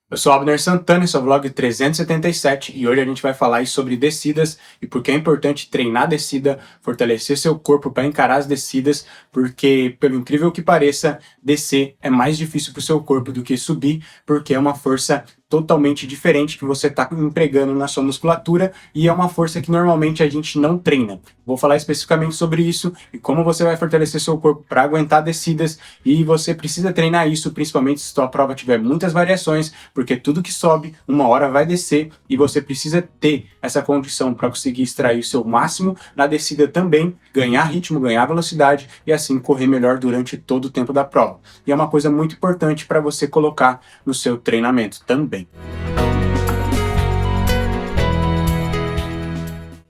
Eu sou Abner Santana, esse é o vlog 377 e hoje a gente vai falar aí sobre descidas e por que é importante treinar descida, fortalecer seu corpo para encarar as descidas, porque, pelo incrível que pareça, descer é mais difícil para o seu corpo do que subir, porque é uma força totalmente diferente que você está empregando na sua musculatura e é uma força que normalmente a gente não treina. Vou falar especificamente sobre isso e como você vai fortalecer seu corpo para aguentar descidas, e você precisa treinar isso, principalmente se sua prova tiver muitas variações, porque tudo que sobe, uma hora vai descer e você precisa ter essa condição para conseguir extrair o seu máximo na descida também, ganhar ritmo, ganhar velocidade e assim correr melhor durante todo o tempo da prova. E é uma coisa muito importante para você colocar no seu treinamento também.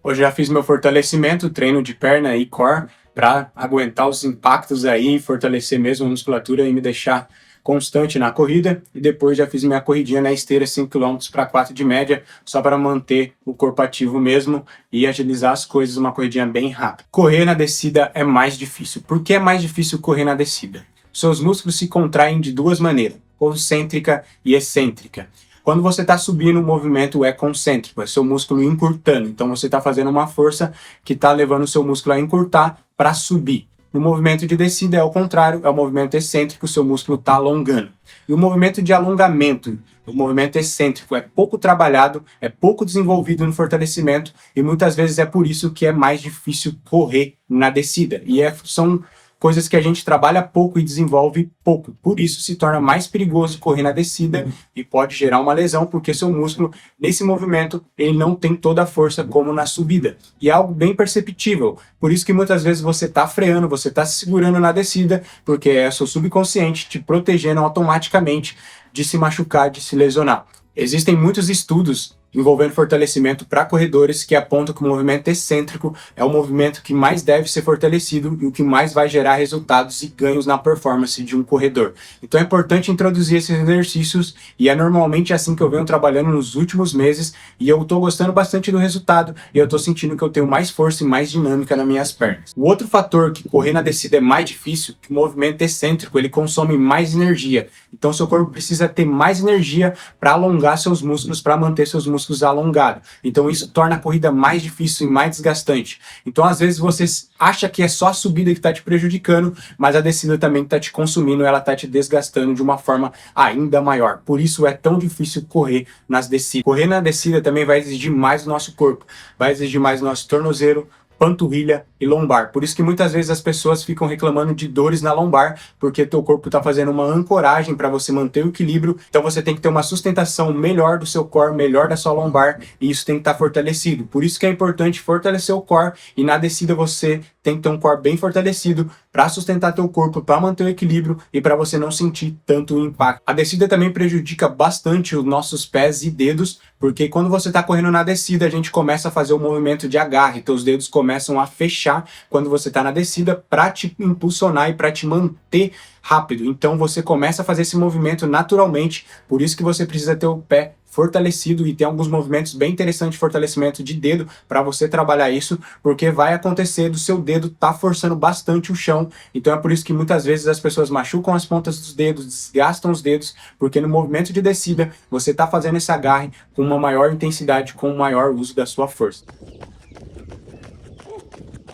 Hoje já fiz meu fortalecimento, treino de perna e core, para aguentar os impactos aí, fortalecer mesmo a musculatura e me deixar constante na corrida. E depois já fiz minha corridinha na esteira 5 km para 4 de média, só para manter o corpo ativo mesmo e agilizar as coisas, uma corridinha bem rápida. Correr na descida é mais difícil. Por que é mais difícil correr na descida? Seus músculos se contraem de duas maneiras, concêntrica e excêntrica. Quando você está subindo, o movimento é concêntrico, é seu músculo encurtando. Então você está fazendo uma força que está levando o seu músculo a encurtar para subir. No movimento de descida é o contrário, é o movimento excêntrico, o seu músculo está alongando. E o movimento de alongamento, o movimento excêntrico, é pouco trabalhado, é pouco desenvolvido no fortalecimento e muitas vezes é por isso que é mais difícil correr na descida. E são coisas que a gente trabalha pouco e desenvolve pouco. Por isso se torna mais perigoso correr na descida e pode gerar uma lesão, porque seu músculo, nesse movimento, ele não tem toda a força como na subida. E é algo bem perceptível. Por isso que muitas vezes você está freando, você está se segurando na descida, porque é seu subconsciente te protegendo automaticamente de se machucar, de se lesionar. Existem muitos estudos envolvendo fortalecimento para corredores que apontam que o movimento excêntrico é o movimento que mais deve ser fortalecido e o que mais vai gerar resultados e ganhos na performance de um corredor. Então é importante introduzir esses exercícios e é normalmente assim que eu venho trabalhando nos últimos meses e eu estou gostando bastante do resultado e eu estou sentindo que eu tenho mais força e mais dinâmica nas minhas pernas. O outro fator que correr na descida é mais difícil, que o movimento excêntrico ele consome mais energia. Então seu corpo precisa ter mais energia para alongar seus músculos, para manter seus músculos alongados. Então isso torna a corrida mais difícil e mais desgastante. Então às vezes você acha que é só a subida que está te prejudicando, mas a descida também está te consumindo, ela está te desgastando de uma forma ainda maior. Por isso é tão difícil correr nas descidas. Correr na descida também vai exigir mais do nosso corpo, vai exigir mais do nosso tornozelo, panturrilha e lombar. Por isso que muitas vezes as pessoas ficam reclamando de dores na lombar, porque teu corpo está fazendo uma ancoragem para você manter o equilíbrio. Então você tem que ter uma sustentação melhor do seu core, melhor da sua lombar, e isso tem que estar fortalecido. Por isso que é importante fortalecer o core, e na descida você tem que ter um core bem fortalecido para sustentar teu corpo, para manter o equilíbrio e para você não sentir tanto impacto. A descida também prejudica bastante os nossos pés e dedos, porque quando você está correndo na descida, a gente começa a fazer o movimento de agarre, teus dedos começam a fechar quando você está na descida para te impulsionar e para te manter rápido. Então você começa a fazer esse movimento naturalmente, por isso que você precisa ter o pé fortalecido e tem alguns movimentos bem interessantes de fortalecimento de dedo para você trabalhar isso, porque vai acontecer do seu dedo tá forçando bastante o chão. Então é por isso que muitas vezes as pessoas machucam as pontas dos dedos, desgastam os dedos, porque no movimento de descida você está fazendo esse agarre com uma maior intensidade, com um maior uso da sua força.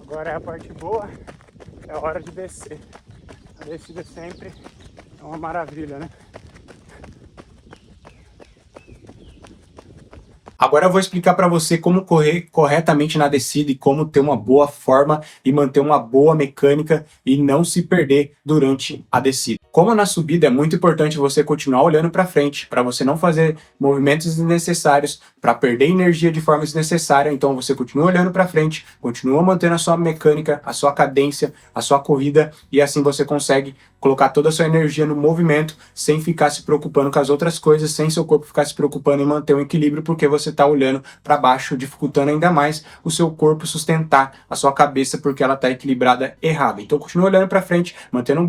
Agora é a parte boa, é a hora de descer. A descida sempre é uma maravilha, né? Agora eu vou explicar para você como correr corretamente na descida e como ter uma boa forma e manter uma boa mecânica e não se perder durante a descida. Como na subida é muito importante você continuar olhando para frente, para você não fazer movimentos desnecessários, para perder energia de forma desnecessária, então você continua olhando para frente, continua mantendo a sua mecânica, a sua cadência, a sua corrida, e assim você consegue colocar toda a sua energia no movimento sem ficar se preocupando com as outras coisas, sem seu corpo ficar se preocupando em manter um equilíbrio, porque você está olhando para baixo, dificultando ainda mais o seu corpo sustentar a sua cabeça, porque ela está equilibrada errada. Então continua olhando para frente, mantendo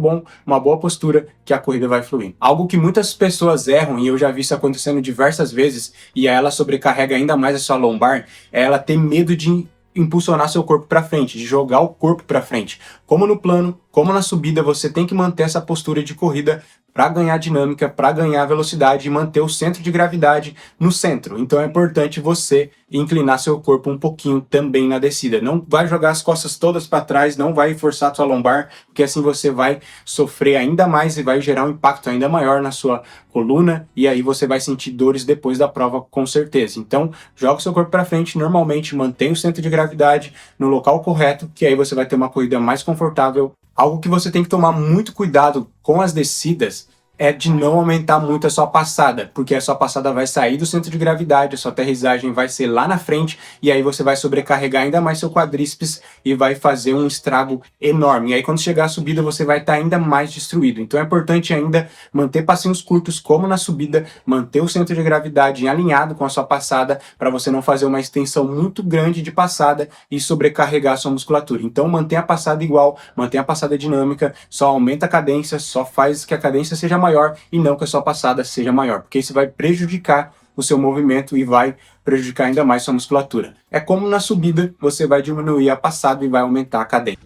uma boa postura, que a corrida vai fluir. Algo que muitas pessoas erram, e eu já vi isso acontecendo diversas vezes, e ela sobrecarrega ainda mais a sua lombar, é ela ter medo de impulsionar seu corpo para frente, de jogar o corpo para frente. Como no plano, como na subida, você tem que manter essa postura de corrida para ganhar dinâmica, para ganhar velocidade e manter o centro de gravidade no centro. Então é importante você inclinar seu corpo um pouquinho também na descida. Não vai jogar as costas todas para trás, não vai forçar a sua lombar, porque assim você vai sofrer ainda mais e vai gerar um impacto ainda maior na sua coluna, e aí você vai sentir dores depois da prova com certeza. Então, joga o seu corpo para frente, normalmente mantém o centro de gravidade no local correto, que aí você vai ter uma corrida mais confortável. Algo que você tem que tomar muito cuidado com as descidas é de não aumentar muito a sua passada, porque a sua passada vai sair do centro de gravidade, a sua aterrissagem vai ser lá na frente, e aí você vai sobrecarregar ainda mais seu quadríceps e vai fazer um estrago enorme. E aí quando chegar a subida você vai estar ainda mais destruído. Então é importante ainda manter passinhos curtos, como na subida, manter o centro de gravidade alinhado com a sua passada, para você não fazer uma extensão muito grande de passada e sobrecarregar a sua musculatura. Então mantenha a passada igual, mantenha a passada dinâmica, só aumenta a cadência, só faz que a cadência seja maior e não que a sua passada seja maior, porque isso vai prejudicar o seu movimento e vai prejudicar ainda mais sua musculatura. É como na subida, você vai diminuir a passada e vai aumentar a cadência.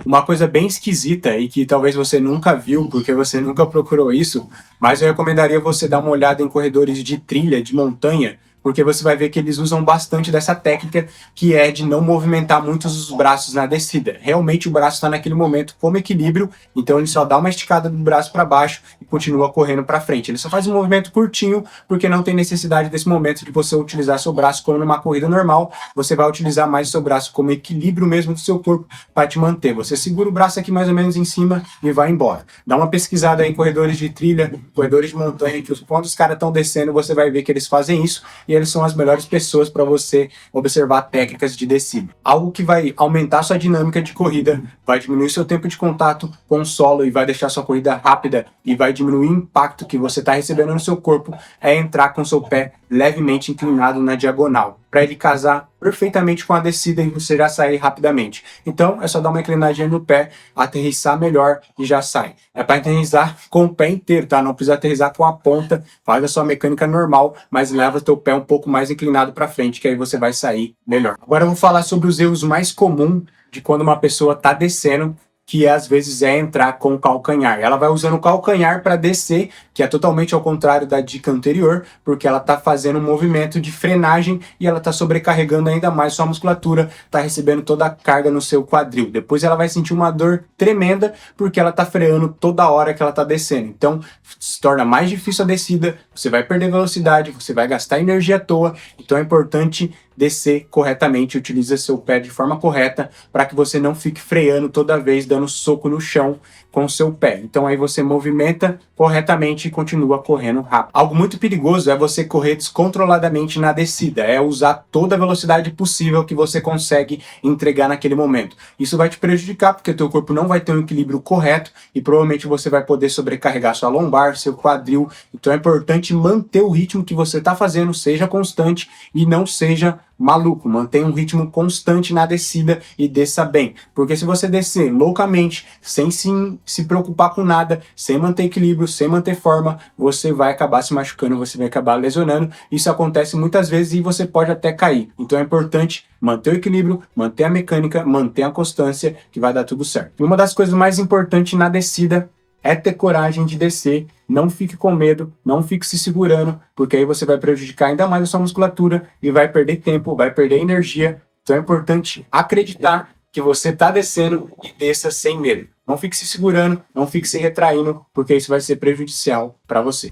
Uma coisa bem esquisita e que talvez você nunca viu, porque você nunca procurou isso, mas eu recomendaria você dar uma olhada em corredores de trilha, de montanha, porque você vai ver que eles usam bastante dessa técnica, que é de não movimentar muito os braços na descida. Realmente o braço está naquele momento como equilíbrio, então ele só dá uma esticada do braço para baixo e continua correndo para frente. Ele só faz um movimento curtinho, porque não tem necessidade desse momento de você utilizar seu braço como numa corrida normal. Você vai utilizar mais o seu braço como equilíbrio mesmo do seu corpo para te manter. Você segura o braço aqui mais ou menos em cima e vai embora. Dá uma pesquisada aí em corredores de trilha, corredores de montanha, que quando os caras estão descendo, você vai ver que eles fazem isso, e eles são as melhores pessoas para você observar técnicas de descida. Algo que vai aumentar sua dinâmica de corrida, vai diminuir seu tempo de contato com o solo e vai deixar sua corrida rápida e vai diminuir o impacto que você está recebendo no seu corpo, é entrar com seu pé levemente inclinado na diagonal, para ele casar perfeitamente com a descida e você já sair rapidamente. Então é só dar uma inclinadinha no pé, aterrissar melhor e já sai. É para aterrissar com o pé inteiro, tá? Não precisa aterrissar com a ponta, faz a sua mecânica normal, mas leva o teu pé um pouco mais inclinado para frente, que aí você vai sair melhor. Agora eu vou falar sobre os erros mais comuns de quando uma pessoa está descendo, que às vezes é entrar com o calcanhar. Ela vai usando o calcanhar para descer, que é totalmente ao contrário da dica anterior, porque ela está fazendo um movimento de frenagem e ela está sobrecarregando ainda mais sua musculatura, está recebendo toda a carga no seu quadril. Depois ela vai sentir uma dor tremenda, porque ela está freando toda hora que ela está descendo. Então se torna mais difícil a descida, você vai perder velocidade, você vai gastar energia à toa. Então é importante descer corretamente, utilize seu pé de forma correta para que você não fique freando toda vez, dando soco no chão com o seu pé. Então aí você movimenta corretamente e continua correndo rápido. Algo muito perigoso é você correr descontroladamente na descida, é usar toda a velocidade possível que você consegue entregar naquele momento. Isso vai te prejudicar, porque teu corpo não vai ter um equilíbrio correto e provavelmente você vai poder sobrecarregar sua lombar, seu quadril. Então é importante manter o ritmo que você está fazendo, seja constante e não seja maluco, mantenha um ritmo constante na descida e desça bem, porque se você descer loucamente, sem se preocupar com nada, sem manter equilíbrio, sem manter forma, você vai acabar se machucando, você vai acabar lesionando. Isso acontece muitas vezes e você pode até cair. Então é importante manter o equilíbrio, manter a mecânica, manter a constância, que vai dar tudo certo. E uma das coisas mais importantes na descida é ter coragem de descer. Não fique com medo, não fique se segurando, porque aí você vai prejudicar ainda mais a sua musculatura e vai perder tempo, vai perder energia. Então é importante acreditar que você está descendo e desça sem medo. Não fique se segurando, não fique se retraindo, porque isso vai ser prejudicial para você.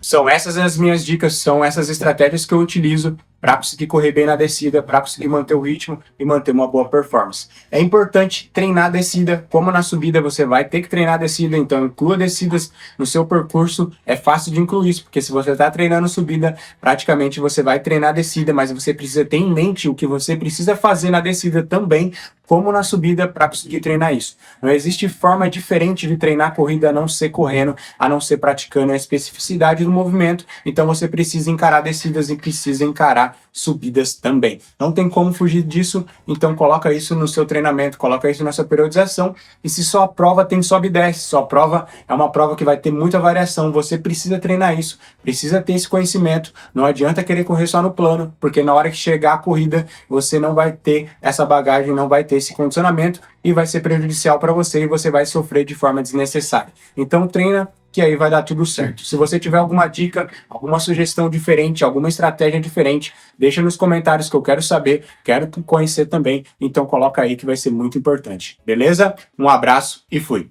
São essas as minhas dicas, são essas estratégias que eu utilizo para conseguir correr bem na descida, para conseguir manter o ritmo e manter uma boa performance. É importante treinar a descida, como na subida você vai ter que treinar a descida, então inclua descidas no seu percurso. É fácil de incluir isso, porque se você está treinando subida, praticamente você vai treinar a descida, mas você precisa ter em mente o que você precisa fazer na descida também, como na subida para conseguir treinar isso. Não existe forma diferente de treinar corrida a não ser correndo, a não ser praticando a especificidade do movimento. Então você precisa encarar descidas e precisa encarar subidas também. Não tem como fugir disso, então coloca isso no seu treinamento, coloca isso na sua periodização. E se sua prova tem sobe e desce, sua prova é uma prova que vai ter muita variação, você precisa treinar isso, precisa ter esse conhecimento. Não adianta querer correr só no plano, porque na hora que chegar a corrida, você não vai ter essa bagagem, não vai ter esse condicionamento e vai ser prejudicial para você e você vai sofrer de forma desnecessária. Então treina, que aí vai dar tudo certo. Se você tiver alguma dica, alguma sugestão diferente, alguma estratégia diferente, deixa nos comentários que eu quero saber, quero conhecer também, então coloca aí que vai ser muito importante. Beleza? Um abraço e fui!